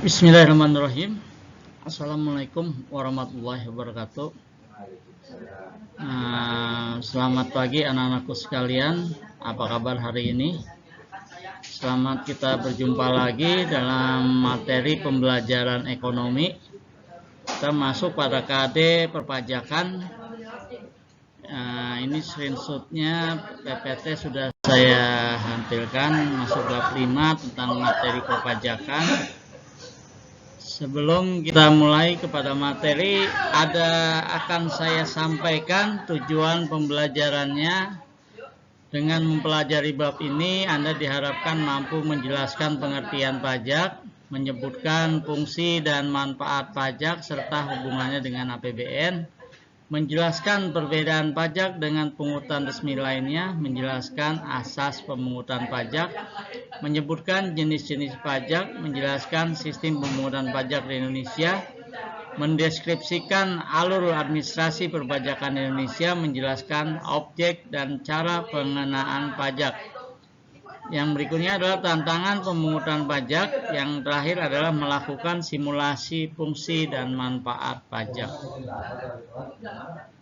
Bismillahirrahmanirrahim. Assalamualaikum warahmatullahi wabarakatuh. Selamat pagi anak-anakku sekalian. Apa kabar hari ini? Selamat kita berjumpa lagi dalam materi pembelajaran ekonomi. Kita masuk pada KD perpajakan. Ini screenshotnya PPT sudah saya tampilkan, masuk bab 5 tentang materi perpajakan. Sebelum kita mulai kepada materi, akan saya sampaikan tujuan pembelajarannya. Dengan mempelajari bab ini, Anda diharapkan mampu menjelaskan pengertian pajak, menyebutkan fungsi dan manfaat pajak serta hubungannya dengan APBN, menjelaskan perbedaan pajak dengan pungutan resmi lainnya, menjelaskan asas pemungutan pajak, menyebutkan jenis-jenis pajak, menjelaskan sistem pemungutan pajak di Indonesia, mendeskripsikan alur administrasi perpajakan Indonesia, menjelaskan objek dan cara pengenaan pajak. Yang berikutnya adalah tantangan pemungutan pajak. Yang terakhir adalah melakukan simulasi fungsi dan manfaat pajak.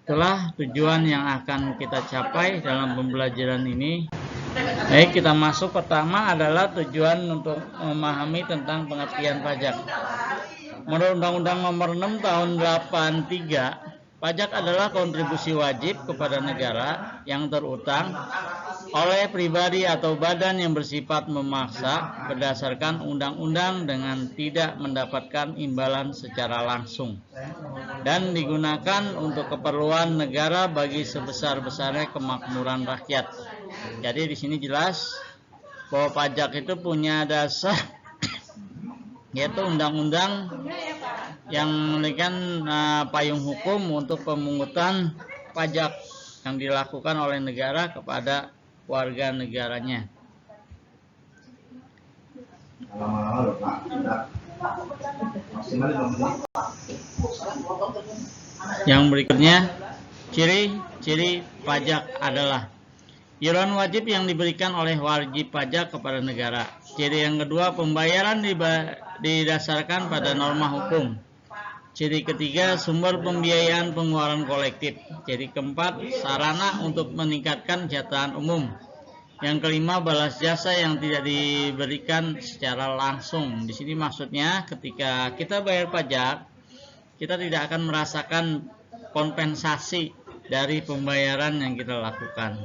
Itulah tujuan yang akan kita capai dalam pembelajaran ini. Baik, kita masuk. Pertama adalah tujuan untuk memahami tentang pengertian pajak. Menurut Undang-Undang Nomor 6 Tahun 83, pajak adalah kontribusi wajib kepada negara yang terutang oleh pribadi atau badan yang bersifat memaksa berdasarkan undang-undang dengan tidak mendapatkan imbalan secara langsung dan digunakan untuk keperluan negara bagi sebesar-besarnya kemakmuran rakyat. Jadi di sini jelas bahwa pajak itu punya dasar yaitu undang-undang yang memberikan payung hukum untuk pemungutan pajak yang dilakukan oleh negara kepada warga negaranya. Yang berikutnya, ciri-ciri pajak adalah iuran wajib yang diberikan oleh wajib pajak kepada negara. Ciri yang kedua, pembayaran didasarkan pada norma hukum. Ciri ketiga, sumber pembiayaan pengeluaran kolektif. Ciri keempat, sarana untuk meningkatkan kesejahteraan umum. Yang kelima, balas jasa yang tidak diberikan secara langsung. Di sini maksudnya ketika kita bayar pajak, kita tidak akan merasakan kompensasi dari pembayaran yang kita lakukan.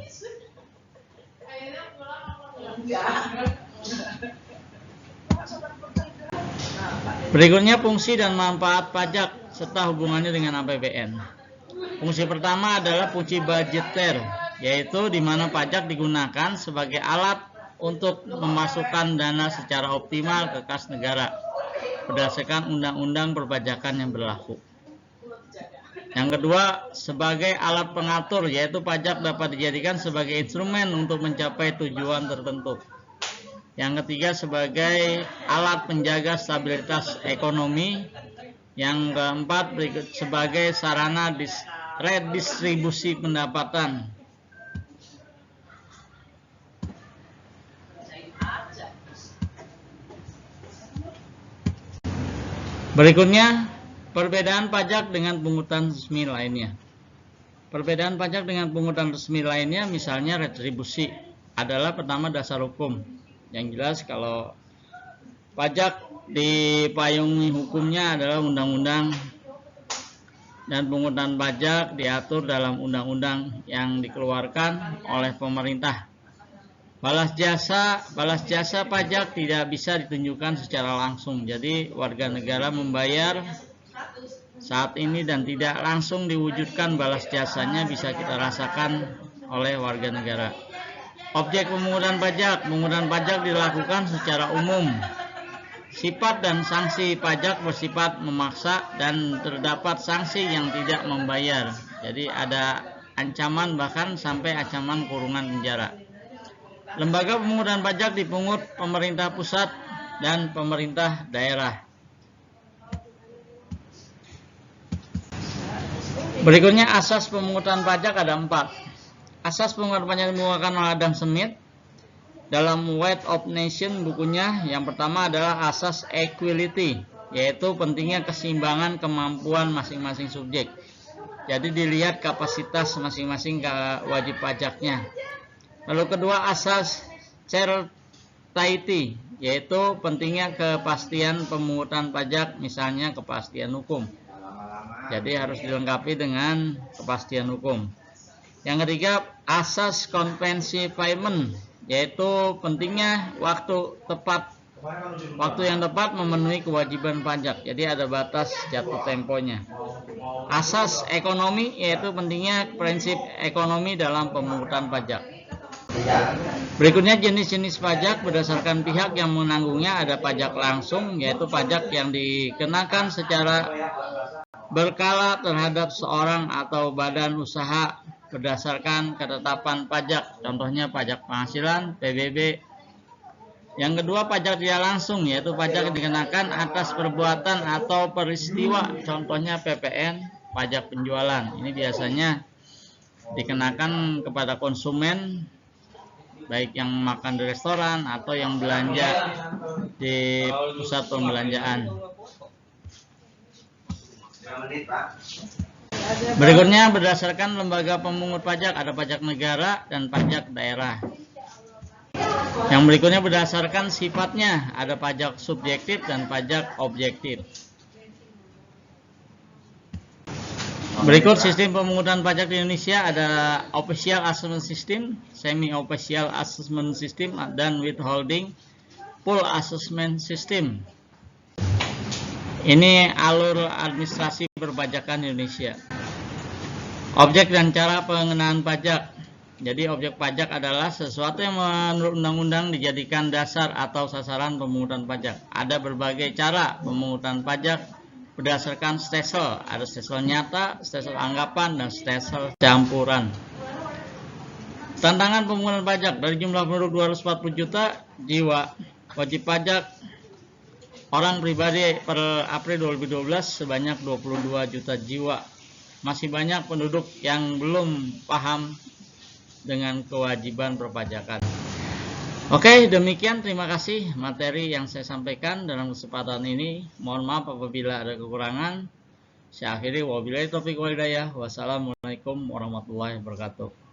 Berikutnya fungsi dan manfaat pajak serta hubungannya dengan APBN. Fungsi pertama adalah fungsi budgeter, yaitu di mana pajak digunakan sebagai alat untuk memasukkan dana secara optimal ke kas negara berdasarkan undang-undang perpajakan yang berlaku. Yang kedua, sebagai alat pengatur, yaitu pajak dapat dijadikan sebagai instrumen untuk mencapai tujuan tertentu. Yang ketiga, sebagai alat penjaga stabilitas ekonomi. Yang keempat, sebagai sarana redistribusi pendapatan. Berikutnya, perbedaan pajak dengan pungutan resmi lainnya. Perbedaan pajak dengan pungutan resmi lainnya, misalnya retribusi, adalah pertama dasar hukum. Yang jelas kalau pajak dipayungi hukumnya adalah undang-undang dan pungutan pajak diatur dalam undang-undang yang dikeluarkan oleh pemerintah. Balas jasa pajak tidak bisa ditunjukkan secara langsung. Jadi warga negara membayar saat ini dan tidak langsung diwujudkan balas jasanya bisa kita rasakan oleh warga negara. Objek pemungutan pajak dilakukan secara umum. Sifat dan sanksi pajak bersifat memaksa dan terdapat sanksi yang tidak membayar. Jadi ada ancaman bahkan sampai ancaman kurungan penjara. Lembaga pemungutan pajak dipungut pemerintah pusat dan pemerintah daerah. Berikutnya asas pemungutan pajak ada 4. Asas pemungutan pajak yang dimuatkan oleh Adam Smith dalam Wealth of Nation bukunya, yang pertama adalah asas equality, yaitu pentingnya keseimbangan kemampuan masing-masing subjek. Jadi dilihat kapasitas masing-masing wajib pajaknya. Lalu kedua, asas certainty, yaitu pentingnya kepastian pemungutan pajak, misalnya kepastian hukum. Jadi harus dilengkapi dengan kepastian hukum. Yang ketiga, asas konvensi payment, yaitu pentingnya waktu yang tepat memenuhi kewajiban pajak. Jadi ada batas jatuh temponya. Asas ekonomi, yaitu pentingnya prinsip ekonomi dalam pemungutan pajak. Berikutnya jenis-jenis pajak berdasarkan pihak yang menanggungnya. Ada pajak langsung, yaitu pajak yang dikenakan secara berkala terhadap seorang atau badan usaha berdasarkan ketetapan pajak, contohnya pajak penghasilan, PBB. Yang kedua, pajak tidak langsung, yaitu pajak yang dikenakan atas perbuatan atau peristiwa, contohnya PPN, pajak penjualan. Ini biasanya dikenakan kepada konsumen, baik yang makan di restoran atau yang belanja di pusat perbelanjaan. Berikutnya berdasarkan lembaga pemungut pajak, ada pajak negara dan pajak daerah. Yang berikutnya berdasarkan sifatnya, ada pajak subjektif dan pajak objektif. Berikut sistem pemungutan pajak di Indonesia, ada official assessment system, semi official assessment system, dan withholding full assessment system. Ini alur administrasi perpajakan di Indonesia. Objek dan cara pengenaan pajak. Jadi objek pajak adalah sesuatu yang menurut undang-undang dijadikan dasar atau sasaran pemungutan pajak. Ada berbagai cara pemungutan pajak berdasarkan stesel. Ada stesel nyata, stesel anggapan, dan stesel campuran. Tantangan pemungutan pajak, dari jumlah penduduk 240 juta jiwa, wajib pajak orang pribadi per April 2012 sebanyak 22 juta jiwa. Masih banyak penduduk yang belum paham dengan kewajiban perpajakan. Oke, demikian, terima kasih materi yang saya sampaikan dalam kesempatan ini. Mohon maaf apabila ada kekurangan. Saya akhiri, wabillahi taufiq wal hidayah. Wassalamualaikum warahmatullahi wabarakatuh.